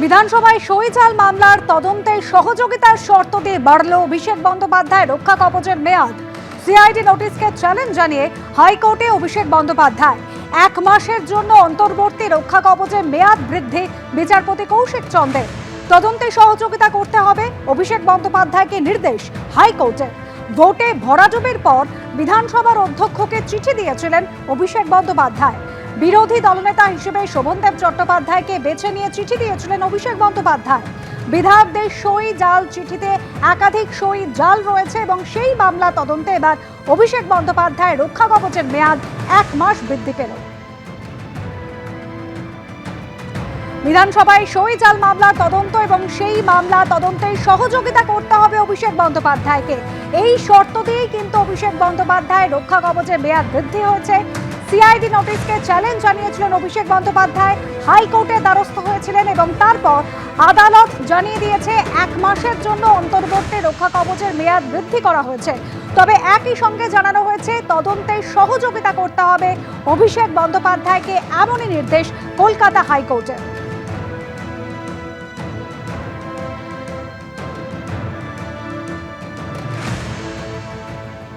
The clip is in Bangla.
বিধানসভায় সইচাল মামলার তদন্তে সহযোগিতার শর্ত দিয়ে বাড়ল অভিষেক বন্দ্যোপাধ্যায় রক্ষা কবচের মেয়াদ। সিআইডি নোটিশকে চ্যালেঞ্জ জানিয়ে হাইকোর্টে অভিষেক বন্দ্যোপাধ্যায় 1 মাসের জন্য অন্তর্বর্তী রক্ষা কবচের মেয়াদ বৃদ্ধি বিচারপতি কৌশিক চন্দের। তদন্তে সহযোগিতা করতে হবে অভিষেক বন্দ্যোপাধ্যায়কে নির্দেশ হাইকোর্টের। ভোটে ভরাডুবির পর বিধানসভার অধ্যক্ষকে চিঠি দিয়েছিলেন অভিষেক বন্দ্যোপাধ্যায়। বিরোধী দলনেতা হিসেবে শোভনদেব চট্টোপাধ্যায়কে বেছে নিয়ে চিঠি দিয়েছিলেন অভিষেক বন্দ্যোপাধ্যায়। বিধায়কদের সই জাল চিঠিতে একাধিক সই জাল রয়েছে এবং সেই মামলা তদন্তে এবার অভিষেক বন্দ্যোপাধ্যায় রক্ষা কবচের মেয়াদ 1 মাস বৃদ্ধি পেল। বিধানসভায় সই জাল মামলার তদন্ত এবং সেই মামলা তদন্তে সহযোগিতা করতে হবে অভিষেক বন্দ্যোপাধ্যায়কে। এই শর্ত দিয়েই কিন্তু অভিষেক বন্দ্যোপাধ্যায় রক্ষা কবচের মেয়াদ বৃদ্ধি হয়েছে। সিআইডি নোটিশকে চ্যালেঞ্জ জানিয়েছিলেন অভিষেক বন্দ্যোপাধ্যায়, হাইকোর্টে দ্বারস্থ হয়েছিলেন এবং তারপর আদালত জানিয়ে দিয়েছে 1 মাসের জন্য অন্তর্বর্তী রক্ষা কবচের মেয়াদ বৃদ্ধি করা হয়েছে। তবে একই সঙ্গে জানানো হয়েছে তদন্তে সহযোগিতা করতে হবে অভিষেক বন্দ্যোপাধ্যায়কে, এমনই নির্দেশ কলকাতা হাইকোর্টের।